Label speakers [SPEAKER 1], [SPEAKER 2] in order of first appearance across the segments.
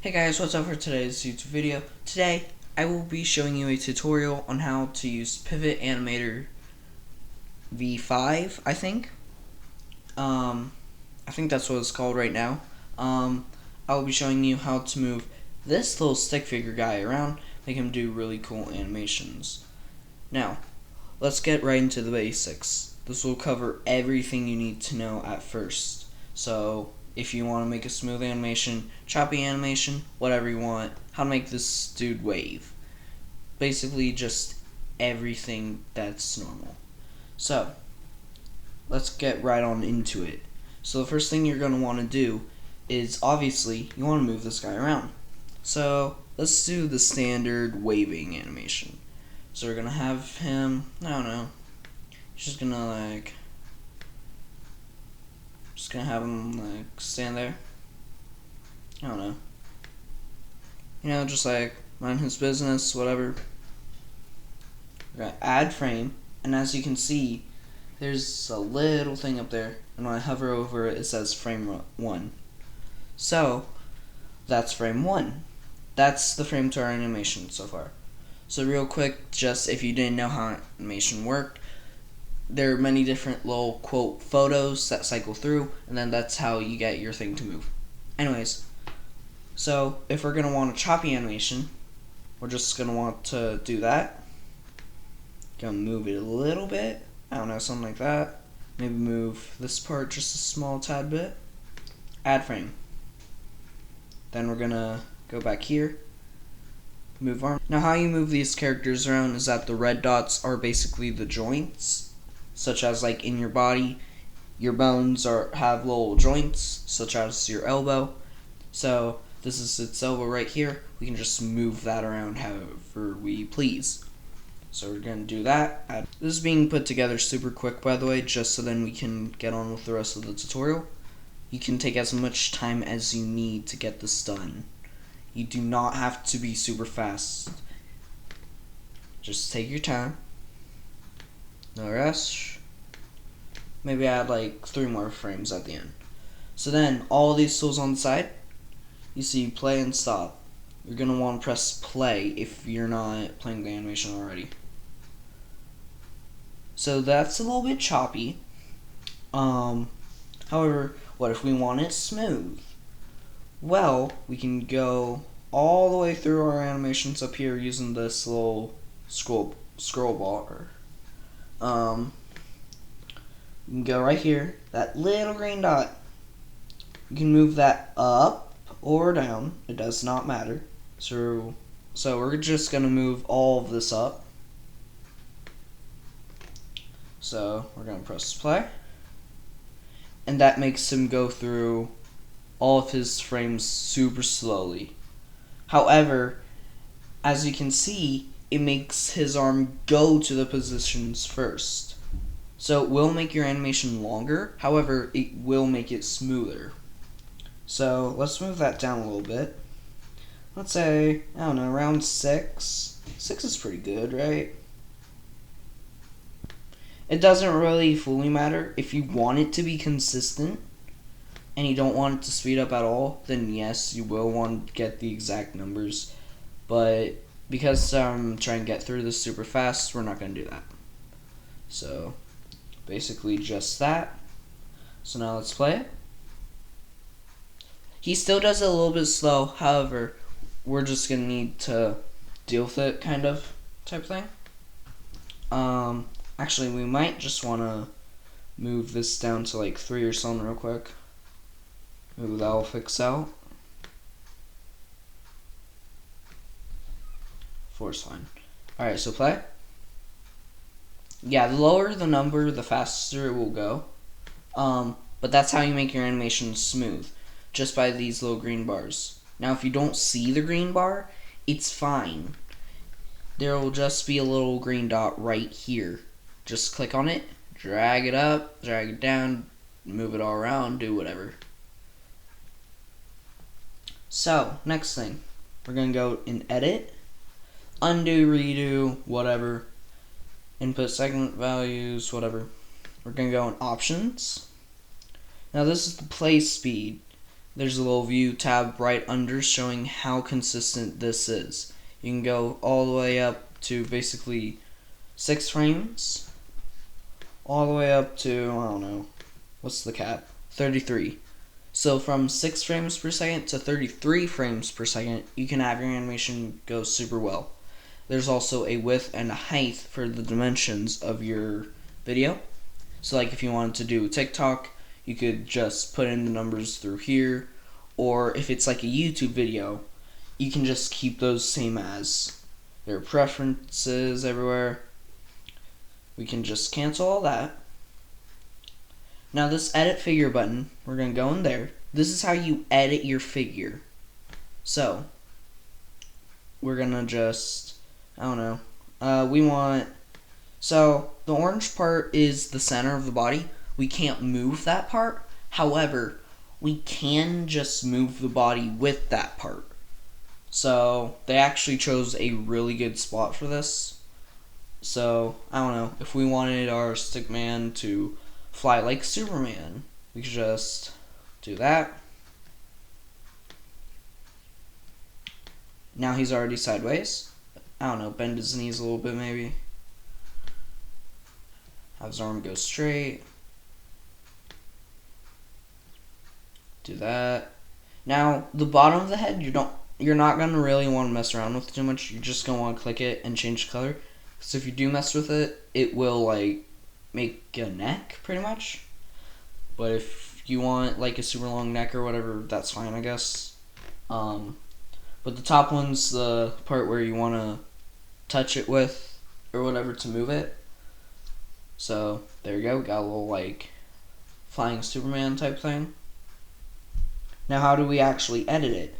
[SPEAKER 1] Hey guys, what's up for today's YouTube video? Today, I will be showing you a tutorial on how to use Pivot Animator V5, I think. I think that's what it's called right now. I will be showing you how to move this little stick figure guy around, make him do really cool animations. Now, let's get right into the basics. This will cover everything you need to know at first. So, if you want to make a smooth animation, choppy animation, whatever you want, how to make this dude wave. Basically just everything that's normal. So, let's get right on into it. So the first thing you're going to want to do is, obviously, you want to move this guy around. So, let's do the standard waving animation. So we're going to have him, I don't know, he's just going to just gonna have him stand there. I don't know. Just mind his business, whatever. We're gonna add frame, and as you can see, there's a little thing up there, and when I hover over it, it says frame 1. So that's frame 1. That's the frame to our animation so far. So real quick, just if you didn't know how animation worked, there are many different little quote photos that cycle through, and then that's how you get your thing to move. Anyways, so if we're gonna want a choppy animation, we're just gonna want to do that. Gonna move it a little bit, I don't know, something like that. Maybe move this part just a small tad bit. Add frame. Then we're gonna go back here, move arm. Now how you move these characters around is that the red dots are basically the joints, such as in your body, your bones have little joints, such as your elbow. So this is its elbow right here. We can just move that around however we please. So we're going to do that. This is being put together super quick, by the way, just so then we can get on with the rest of the tutorial. You can take as much time as you need to get this done. You do not have to be super fast. Just take your time. No rush. Maybe add 3 more frames at the end. So then all these tools on the side, you see play and stop. You're going to want to press play if you're not playing the animation already. So that's a little bit choppy. However, what if we want it smooth? Well, we can go all the way through our animations up here using this little scroll bar. You can go right here, that little green dot. You can move that up or down, it does not matter. So we're just gonna move all of this up. So we're gonna press play, and that makes him go through all of his frames super slowly. However, as you can see, it makes his arm go to the positions first. So it will make your animation longer, however, it will make it smoother. So let's move that down a little bit. Let's say, I don't know, around 6. 6 is pretty good, right? It doesn't really fully matter. If you want it to be consistent and you don't want it to speed up at all, then yes, you will want to get the exact numbers. But because I'm trying to get through this super fast, we're not going to do that. So basically just that. So now let's play it. He still does it a little bit slow, however, we're just going to need to deal with it, type thing. Actually, we might just want to move this down to 3 or something real quick. Maybe that'll fix out. 4 is fine. Alright, so play. Yeah, the lower the number, the faster it will go. But that's how you make your animation smooth, just by these little green bars. Now, if you don't see the green bar, it's fine. There will just be a little green dot right here. Just click on it, drag it up, drag it down, move it all around, do whatever. So, next thing, we're going to go in edit, undo, redo, whatever. Input segment values, whatever. We're going to go in options. Now this is the play speed. there's a little view tab right under showing how consistent this is. You can go all the way up to basically 6 frames, all the way up to, I don't know, what's the cap? 33. So from 6 frames per second to 33 frames per second, you can have your animation go super well. There's also a width and a height for the dimensions of your video. So like if you wanted to do TikTok, you could just put in the numbers through here, or if it's like a YouTube video, you can just keep those same as. There are preferences everywhere. We can just cancel all that. Now this edit figure button, we're going to go in there. This is how you edit your figure. So, we're going to just, I don't know, we want, so the orange part is the center of the body. We can't move that part. However, we can just move the body with that part. So they actually chose a really good spot for this. So I don't know, if we wanted our stick man to fly like Superman, we could just do that. Now he's already sideways. I don't know, bend his knees a little bit maybe. Have his arm go straight. Do that. Now the bottom of the head, you're not gonna really want to mess around with too much. You're just gonna want to click it and change the color. So if you do mess with it, it will like make a neck pretty much. But if you want like a super long neck or whatever, that's fine, I guess. But the top one's the part where you want to touch it with or whatever to move it. So there you go. We got a little like flying Superman type thing. Now how do we actually edit it?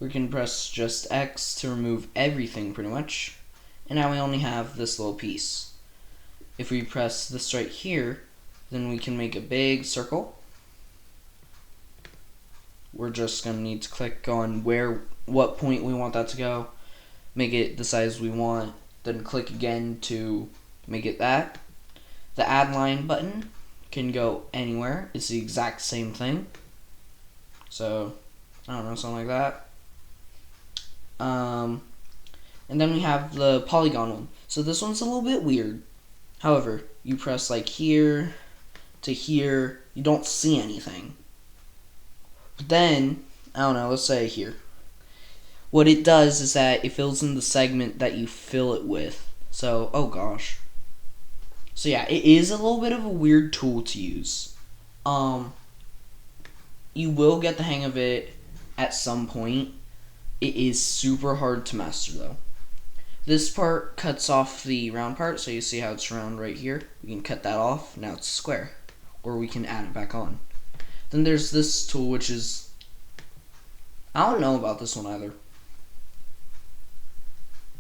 [SPEAKER 1] We can press just X to remove everything pretty much. And now we only have this little piece. If we press this right here, then we can make a big circle. We're just going to need to click on what point we want that to go, make it the size we want, then click again to make it that. The add line button can go anywhere. It's the exact same thing. So, I don't know, something like that. And then we have the polygon one. So this one's a little bit weird. However, you press like here to here, you don't see anything. But then, I don't know, let's say here. What it does is that it fills in the segment that you fill it with. So, oh gosh. So yeah, it is a little bit of a weird tool to use. You will get the hang of it at some point. It is super hard to master though. This part cuts off the round part, so you see how it's round right here. We can cut that off, now it's square. Or we can add it back on. Then there's this tool which is, I don't know about this one either.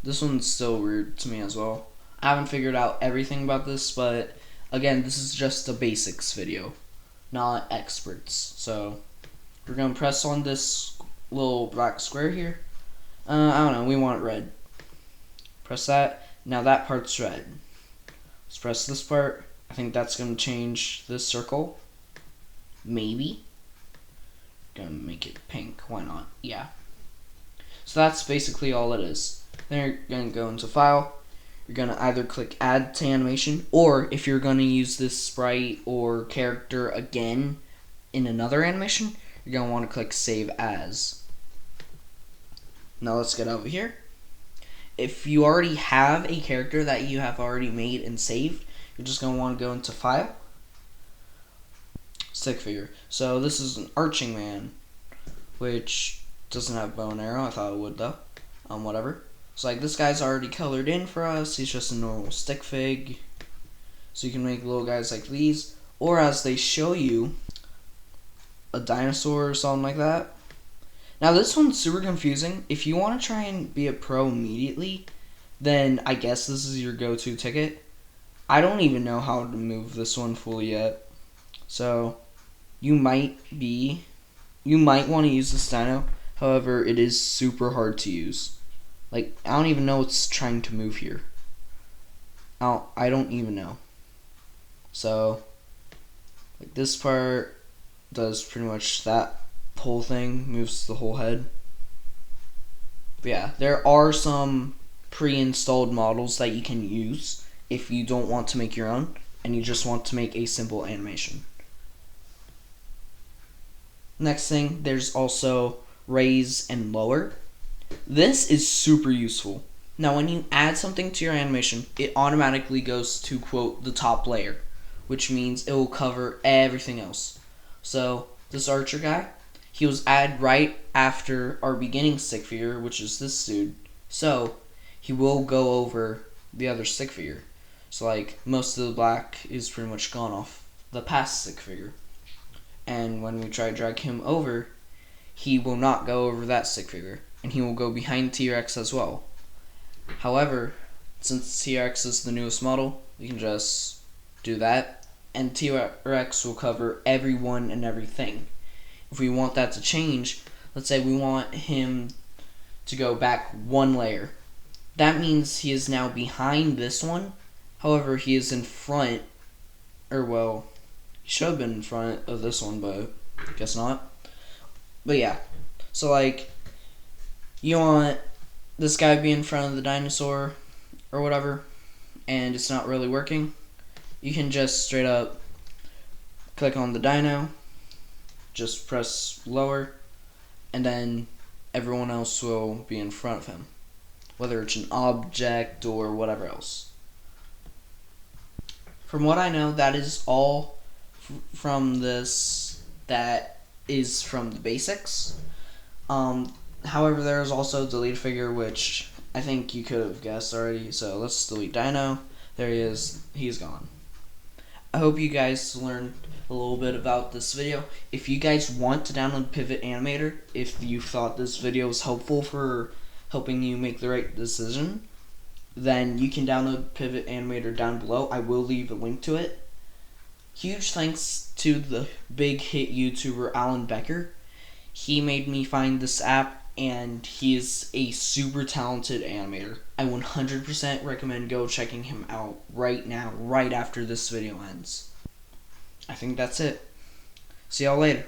[SPEAKER 1] This one's still weird to me as well. I haven't figured out everything about this, but again, this is just a basics video, not experts. So we're going to press on this little black square here. I don't know, we want it red. Press that. Now that part's red. Let's press this part. I think that's going to change this circle. Maybe. Gonna make it pink. Why not? Yeah. So that's basically all it is. Then you're going to go into File. You're going to either click Add to Animation, or if you're going to use this sprite or character again in another animation, you're going to want to click Save As. Now let's get over here. If you already have a character that you have already made and saved, you're just going to want to go into File, Stick Figure. So this is an arching man, which doesn't have bow and arrow. I thought it would though. Whatever. So like this guy's already colored in for us. He's just a normal stick fig. So you can make little guys like these, or as they show you, a dinosaur or something like that. Now this one's super confusing. If you want to try and be a pro immediately, then I guess this is your go-to ticket. I don't even know how to move this one fully yet. So you might want to use this dino. However, it is super hard to use. Like, I don't even know what's trying to move here. I don't even know. So like this part does pretty much that whole thing, moves the whole head. But yeah, there are some pre-installed models that you can use if you don't want to make your own and you just want to make a simple animation. Next thing, there's also raise and lower. This is super useful. Now when you add something to your animation, it automatically goes to, quote, the top layer, which means it will cover everything else. So this archer guy, he was added right after our beginning stick figure, which is this dude. So he will go over the other stick figure. So like most of the black is pretty much gone off the past stick figure. And when we try to drag him over, he will not go over that stick figure, and he will go behind T-Rex as well. However, since T-Rex is the newest model, we can just do that, and T-Rex will cover everyone and everything. If we want that to change, let's say we want him to go back one layer. That means he is now behind this one. However, he is in front, or well, he should have been in front of this one, but guess not. But yeah, so like, you want this guy to be in front of the dinosaur or whatever, and it's not really working, you can just straight up click on the dino, just press lower, and then everyone else will be in front of him, whether it's an object or whatever else. From what I know, that is all from this that is from the basics. However, there is also delete figure, which I think you could have guessed already. So let's delete Dino. There he is. He's gone. I hope you guys learned a little bit about this video. If you guys want to download Pivot Animator, if you thought this video was helpful for helping you make the right decision, then you can download Pivot Animator down below. I will leave a link to it. Huge thanks to the big hit YouTuber Alan Becker. He made me find this app, and he is a super talented animator. I 100% recommend go checking him out right now, right after this video ends. I think that's it. See y'all later.